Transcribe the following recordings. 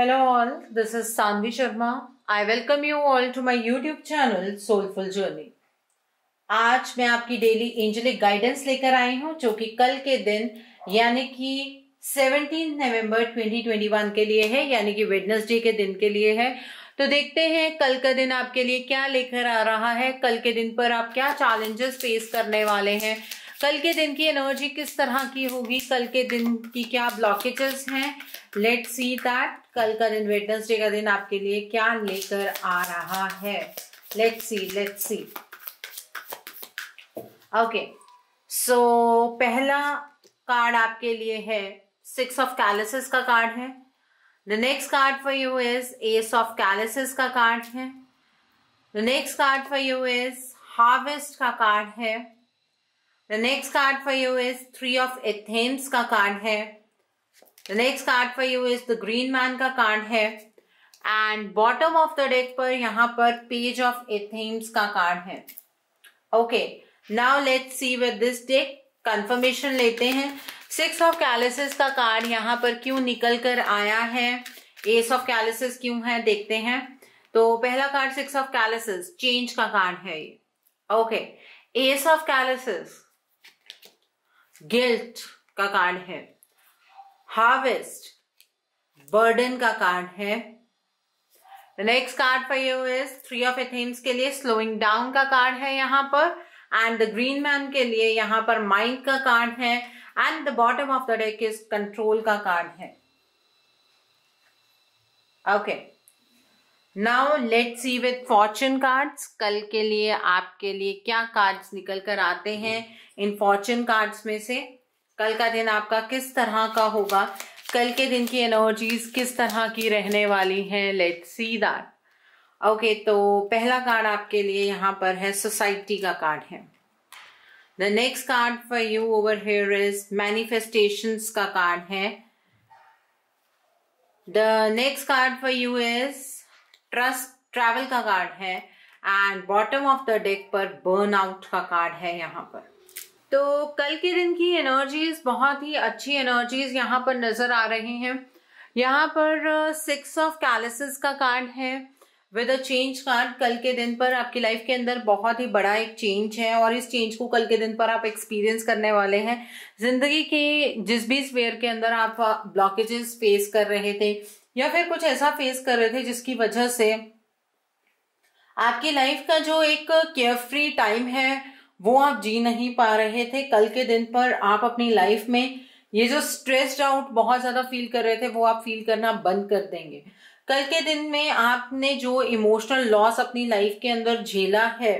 Hello all, this is Sanvi Sharma. I welcome you all to my YouTube channel Soulful Journey. आज मैं आपकी daily angelic guidance लेकर आई हूँ जो कि कल के दिन यानी कि 17 नवंबर 2021 के लिए है, यानी कि वेडनेसडे के दिन के लिए है। तो देखते हैं कल का दिन आपके लिए क्या लेकर आ रहा है, कल के दिन पर आप क्या चैलेंजेस फेस करने वाले हैं, कल के दिन की एनर्जी किस तरह की होगी, कल के दिन की क्या ब्लॉकेजेस हैं। लेट्स सी दैट कल का दिन वेडनेसडे का दिन आपके लिए क्या लेकर आ रहा है। Let's see. ओके, सो पहला कार्ड आपके लिए है 6 ऑफ कैलिसेस का कार्ड है। The next card for you is ace of chalices का कार्ड है। The next card for you is harvest का कार्ड है। The next card for you is 3 of Athens का कार्ड है। The next card for you is the green man का card है। And bottom of the deck पर यहाँ पर page of Athens का कार्ड है। Okay, now let's see with this deck confirmation लेते हैं। 6 ऑफ कैलिसेस का कार्ड यहाँ पर क्यों निकल कर आया है, एस ऑफ कैलिसेस क्यों है, देखते हैं। तो पहला कार्ड 6 ऑफ कैलिसेस चेंज का कार्ड है ये। Okay, S of calyces guilt का कार्ड है। हार्वेस्ट बर्डन का कार्ड है। The next card for you is 3 of Athens के लिए स्लोइंग डाउन का कार्ड है यहाँ पर। एंड द ग्रीन मैन के लिए यहाँ पर माइंड का कार्ड है। And the bottom of the deck is control का कार्ड है। Okay, now let's see with Fortune cards कल के लिए आपके लिए क्या कार्ड्स निकल कर आते हैं इन फॉर्चून कार्ड्स में से। कल का दिन आपका किस तरह का होगा, कल के दिन की एनर्जीज किस तरह की रहने वाली हैं। Let's see that. ओके, तो पहला कार्ड आपके लिए यहाँ पर है सोसाइटी का कार्ड है। The next card for you over here is manifestations का कार्ड है। The next card for you is trust travel का कार्ड है। And bottom of the deck पर बर्न आउट का कार्ड है यहाँ पर। तो कल के दिन की एनर्जीज बहुत ही अच्छी एनर्जीज यहाँ पर नजर आ रही हैं। यहाँ पर 6 ऑफ कैलिसेस का कार्ड है विद अ चेंज कार्ड। कल के दिन पर आपकी लाइफ के अंदर बहुत ही बड़ा एक चेंज है और इस चेंज को कल के दिन पर आप एक्सपीरियंस करने वाले हैं। जिंदगी के जिस भी स्फीयर के अंदर आप ब्लॉकेजेस फेस कर रहे थे या फिर कुछ ऐसा फेस कर रहे थे जिसकी वजह से आपकी लाइफ का जो एक केयर फ्री टाइम है वो आप जी नहीं पा रहे थे, कल के दिन पर आप अपनी लाइफ में ये जो स्ट्रेस्ड आउट बहुत ज्यादा फील कर रहे थे वो आप फील करना बंद कर देंगे। कल के दिन में आपने जो इमोशनल लॉस अपनी लाइफ के अंदर झेला है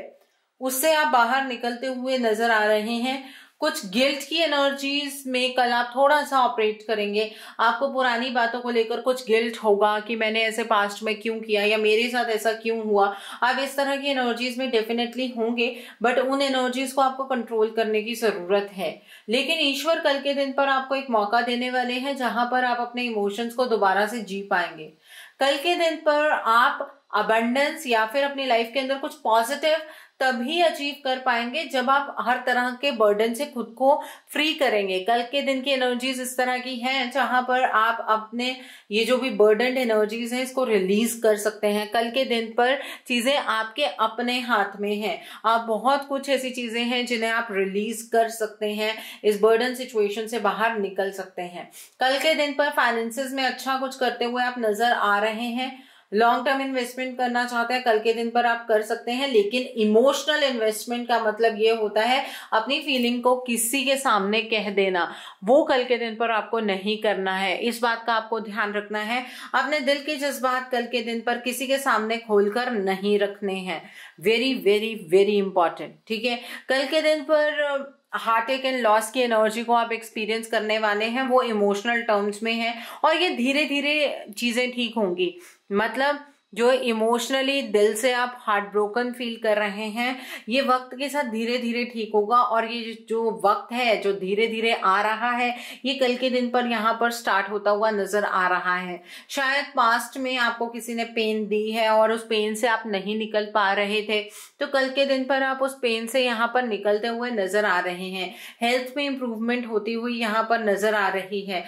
उससे आप बाहर निकलते हुए नजर आ रहे हैं। कुछ गिल्ट की एनर्जीज में कल आप थोड़ा सा ऑपरेट करेंगे। आपको पुरानी बातों को लेकर कुछ गिल्ट होगा कि मैंने ऐसे पास्ट में क्यों किया या मेरे साथ ऐसा क्यों हुआ। आप इस तरह की एनर्जीज में डेफिनेटली होंगे, बट उन एनर्जीज को आपको कंट्रोल करने की जरूरत है। लेकिन ईश्वर कल के दिन पर आपको एक मौका देने वाले हैं जहां पर आप अपने इमोशंस को दोबारा से जी पाएंगे। कल के दिन पर आप अबंडेंस या फिर अपनी लाइफ के अंदर कुछ पॉजिटिव तभी अचीव कर पाएंगे जब आप हर तरह के बर्डन से खुद को फ्री करेंगे। कल के दिन की एनर्जीज इस तरह की हैं जहां पर आप अपने ये जो भी बर्डन एनर्जीज हैं इसको रिलीज कर सकते हैं। कल के दिन पर चीजें आपके अपने हाथ में हैं। आप बहुत कुछ ऐसी चीजें हैं जिन्हें आप रिलीज कर सकते हैं, इस बर्डन सिचुएशन से बाहर निकल सकते हैं। कल के दिन पर फाइनेंसेस में अच्छा कुछ करते हुए आप नजर आ रहे हैं। लॉन्ग टर्म इन्वेस्टमेंट करना चाहते हैं कल के दिन पर आप कर सकते हैं, लेकिन इमोशनल इन्वेस्टमेंट का मतलब ये होता है अपनी फीलिंग को किसी के सामने कह देना, वो कल के दिन पर आपको नहीं करना है। इस बात का आपको ध्यान रखना है। अपने दिल के जज्बात कल के दिन पर किसी के सामने खोलकर नहीं रखने हैं। वेरी वेरी वेरी इंपॉर्टेंट, ठीक है। कल के दिन पर हार्ट अटैक एंड लॉस की एनर्जी को आप एक्सपीरियंस करने वाले हैं, वो इमोशनल टर्म्स में है और ये धीरे धीरे चीजें ठीक होंगी। मतलब जो इमोशनली दिल से आप हार्ट ब्रोकन फील कर रहे हैं ये वक्त के साथ धीरे धीरे ठीक होगा और ये जो वक्त है जो धीरे धीरे आ रहा है ये कल के दिन पर यहाँ पर स्टार्ट होता हुआ नजर आ रहा है। शायद पास्ट में आपको किसी ने पेन दी है और उस पेन से आप नहीं निकल पा रहे थे, तो कल के दिन पर आप उस पेन से यहाँ पर निकलते हुए नजर आ रहे हैं। हेल्थ में इंप्रूवमेंट होती हुई यहाँ पर नजर आ रही है।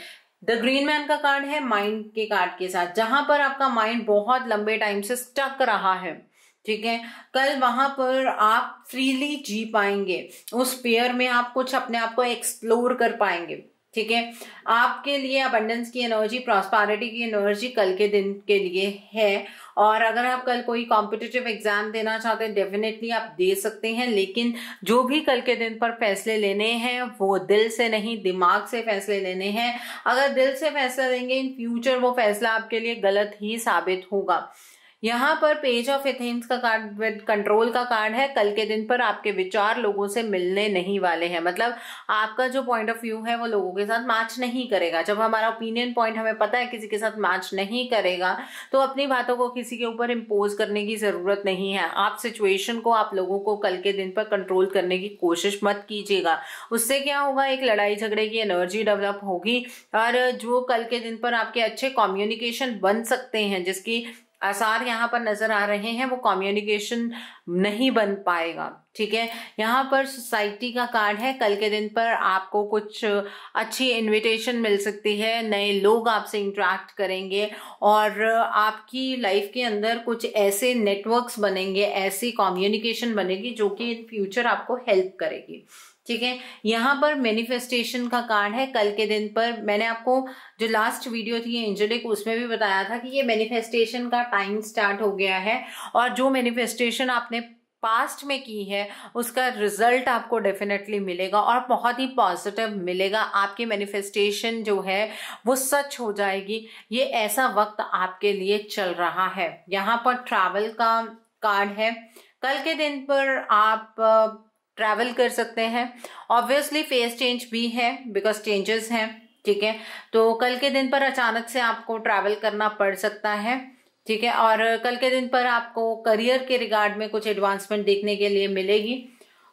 द ग्रीन मैन का कार्ड है माइंड के कार्ड के साथ, जहां पर आपका माइंड बहुत लंबे टाइम से स्टक रहा है, ठीक है, कल वहां पर आप फ्रीली जी पाएंगे, उस पेयर में आप कुछ अपने आप को एक्सप्लोर कर पाएंगे, ठीक है। आपके लिए अबंडेंस की एनर्जी, प्रॉस्पेरिटी की एनर्जी कल के दिन के लिए है। और अगर आप कल कोई कॉम्पिटिटिव एग्जाम देना चाहते हैं, डेफिनेटली आप दे सकते हैं, लेकिन जो भी कल के दिन पर फैसले लेने हैं वो दिल से नहीं, दिमाग से फैसले लेने हैं। अगर दिल से फैसला लेंगे इन फ्यूचर, वो फैसला आपके लिए गलत ही साबित होगा। यहाँ पर पेज ऑफ एथेंस का कार्ड कंट्रोल का कार्ड है। कल के दिन पर आपके विचार लोगों से मिलने नहीं वाले हैं, मतलब आपका जो पॉइंट ऑफ व्यू है वो लोगों के साथ मैच नहीं करेगा। जब हमारा ओपिनियन पॉइंट हमें पता है किसी के साथ मैच नहीं करेगा, तो अपनी बातों को किसी के ऊपर इम्पोज करने की जरूरत नहीं है। आप सिचुएशन को, आप लोगों को कल के दिन पर कंट्रोल करने की कोशिश मत कीजिएगा। उससे क्या होगा, एक लड़ाई झगड़े की एनर्जी डेवलप होगी, और जो कल के दिन पर आपके अच्छे कम्युनिकेशन बन सकते हैं, जिसकी आसार यहाँ पर नजर आ रहे हैं, वो कम्युनिकेशन नहीं बन पाएगा, ठीक है। यहाँ पर सोसाइटी का कार्ड है। कल के दिन पर आपको कुछ अच्छी इनविटेशन मिल सकती है, नए लोग आपसे इंटरेक्ट करेंगे, और आपकी लाइफ के अंदर कुछ ऐसे नेटवर्क्स बनेंगे, ऐसी कम्युनिकेशन बनेगी जो कि इन फ्यूचर आपको हेल्प करेगी, ठीक है। यहाँ पर मैनिफेस्टेशन का कार्ड है। कल के दिन पर मैंने आपको जो लास्ट वीडियो थी एंजेलिक, उसमें भी बताया था कि ये मैनिफेस्टेशन का टाइम स्टार्ट हो गया है, और जो मैनिफेस्टेशन आपने पास्ट में की है उसका रिजल्ट आपको डेफिनेटली मिलेगा, और बहुत ही पॉजिटिव मिलेगा। आपकी मैनिफेस्टेशन जो है वो सच हो जाएगी। ये ऐसा वक्त आपके लिए चल रहा है। यहाँ पर ट्रैवल का कार्ड है। कल के दिन पर आप ट्रैवल कर सकते हैं। ऑब्वियसली फेस चेंज भी है, बिकॉज चेंजेस हैं, ठीक है। तो कल के दिन पर अचानक से आपको ट्रैवल करना पड़ सकता है, ठीक है। और कल के दिन पर आपको करियर के रिगार्ड में कुछ एडवांसमेंट देखने के लिए मिलेगी,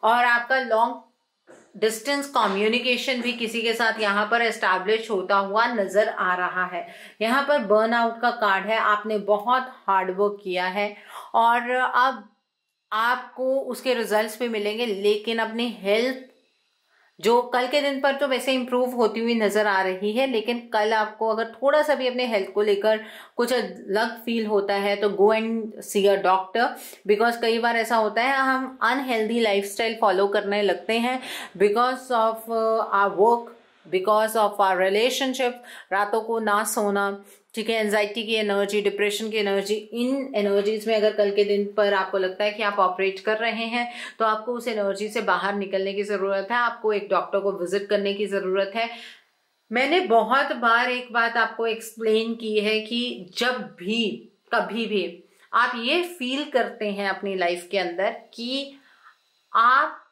और आपका लॉन्ग डिस्टेंस कम्युनिकेशन भी किसी के साथ यहाँ पर एस्टैब्लिश होता हुआ नजर आ रहा है। यहाँ पर बर्नआउट का कार्ड है। आपने बहुत हार्ड वर्क किया है, और अब आपको उसके रिजल्ट्स भी मिलेंगे, लेकिन अपनी हेल्थ जो कल के दिन पर तो वैसे इंप्रूव होती हुई नजर आ रही है, लेकिन कल आपको अगर थोड़ा सा भी अपने हेल्थ को लेकर कुछ अलग फील होता है तो go and see a doctor, because कई बार ऐसा होता है हम अनहेल्दी लाइफस्टाइल फॉलो करने लगते हैं because of our work, because of our relationship, रातों को ना सोना, ठीक है, एंजाइटी की एनर्जी, डिप्रेशन की एनर्जी। इन एनर्जीज में अगर कल के दिन पर आपको लगता है कि आप ऑपरेट कर रहे हैं, तो आपको उस एनर्जी से बाहर निकलने की जरूरत है। आपको एक डॉक्टर को विजिट करने की जरूरत है। मैंने बहुत बार एक बात आपको एक्सप्लेन की है कि जब भी कभी भी आप ये फील करते हैं अपनी लाइफ के अंदर कि आप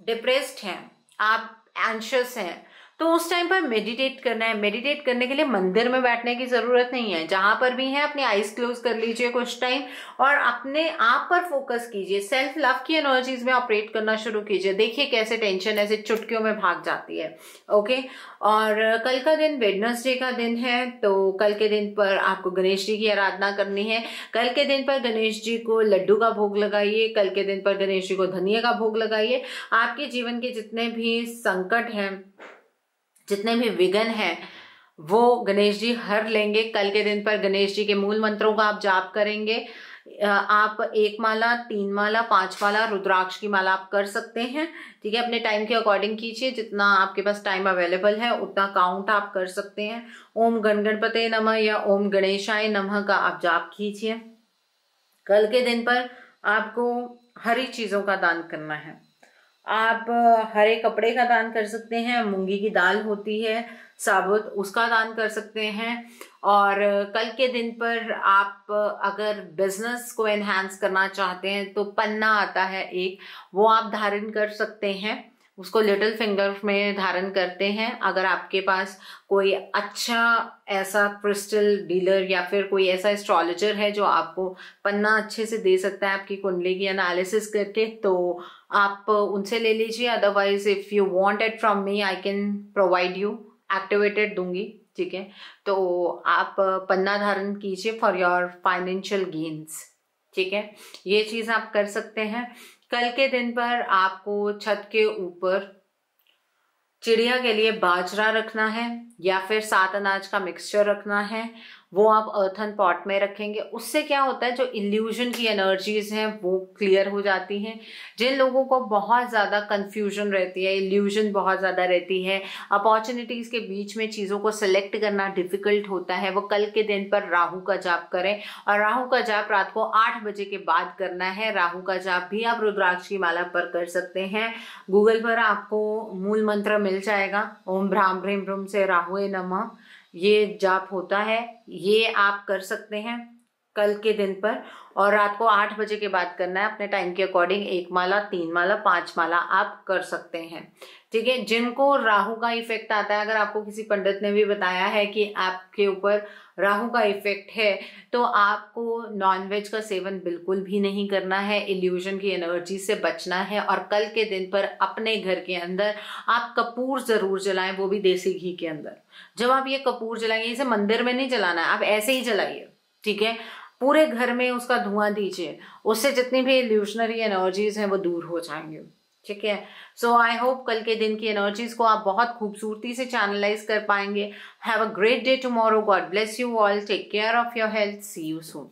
डिप्रेस्ड हैं, आप एंशियस हैं, तो उस टाइम पर मेडिटेट करना है। मेडिटेट करने के लिए मंदिर में बैठने की जरूरत नहीं है। जहां पर भी है अपनी आईज क्लोज कर लीजिए कुछ टाइम, और अपने आप पर फोकस कीजिए। सेल्फ लव की एनर्जीज में ऑपरेट करना शुरू कीजिए। देखिए कैसे टेंशन ऐसे चुटकियों में भाग जाती है, ओके। और कल का दिन वेडनेसडे का दिन है, तो कल के दिन पर आपको गणेश जी की आराधना करनी है। कल के दिन पर गणेश जी को लड्डू का भोग लगाइए। कल के दिन पर गणेश जी को धनिया का भोग लगाइए। आपके जीवन के जितने भी संकट हैं, जितने भी विघ्न हैं, वो गणेश जी हर लेंगे। कल के दिन पर गणेश जी के मूल मंत्रों का आप जाप करेंगे। आप 1 माला, 3 माला, 5 माला रुद्राक्ष की माला आप कर सकते हैं, ठीक है। अपने टाइम के अकॉर्डिंग कीजिए, जितना आपके पास टाइम अवेलेबल है उतना काउंट आप कर सकते हैं। ओम गण गणपते नमः या ओम गणेशाय नमः का आप जाप कीजिए। कल के दिन पर आपको हरी चीजों का दान करना है। आप हरे कपड़े का दान कर सकते हैं, मूंगी की दाल होती है साबुत, उसका दान कर सकते हैं। और कल के दिन पर आप अगर बिजनेस को एनहांस करना चाहते हैं तो पन्ना आता है एक, वो आप धारण कर सकते हैं। उसको लिटिल फिंगर में धारण करते हैं। अगर आपके पास कोई अच्छा ऐसा क्रिस्टल डीलर या फिर कोई ऐसा एस्ट्रोलॉजर है जो आपको पन्ना अच्छे से दे सकता है आपकी कुंडली की एनालिसिस करके, तो आप उनसे ले लीजिए। Otherwise if you want it from me, I can provide you, activated दूंगी, ठीक है। तो आप पन्ना धारण कीजिए फॉर योर फाइनेंशियल गेन्स, ठीक है। ये चीज आप कर सकते हैं। कल के दिन पर आपको छत के ऊपर चिड़िया के लिए बाजरा रखना है या फिर 7 अनाज का मिक्सचर रखना है, वो आप अर्थन पॉट में रखेंगे। उससे क्या होता है, जो इल्यूजन की एनर्जीज हैं वो क्लियर हो जाती हैं। जिन लोगों को बहुत ज़्यादा कंफ्यूजन रहती है, इल्यूजन बहुत ज़्यादा रहती है, अपॉर्चुनिटीज़ के बीच में चीज़ों को सिलेक्ट करना डिफिकल्ट होता है, वो कल के दिन पर राहु का जाप करें। और राहु का जाप रात को 8 बजे के बाद करना है। राहु का जाप भी आप रुद्राक्ष की माला पर कर सकते हैं। गूगल पर आपको मूल मंत्र मिल जाएगा, ओम भ्राम भ्रीम भ्रूम से राहुए नमः, ये जाप होता है, ये आप कर सकते हैं कल के दिन पर। और रात को 8 बजे के बाद करना है अपने टाइम के अकॉर्डिंग। 1 माला, 3 माला, 5 माला आप कर सकते हैं, ठीक है। जिनको राहु का इफेक्ट आता है, अगर आपको किसी पंडित ने भी बताया है कि आपके ऊपर राहु का इफेक्ट है, तो आपको नॉनवेज का सेवन बिल्कुल भी नहीं करना है, इल्यूजन की एनर्जी से बचना है। और कल के दिन पर अपने घर के अंदर आप कपूर जरूर जलाएं, वो भी देसी घी के अंदर। जब आप ये कपूर जलाएंगे, इसे मंदिर में नहीं जलाना है, आप ऐसे ही जलाइए, ठीक है। पूरे घर में उसका धुआं दीजिए, उससे जितनी भी इल्यूशनरी एनर्जीज हैं वो दूर हो जाएंगे, ठीक है। सो आई होप कल के दिन की एनर्जीज को आप बहुत खूबसूरती से चैनलाइज कर पाएंगे। Have a great day tomorrow. God bless you all. Take care of your health. See you soon.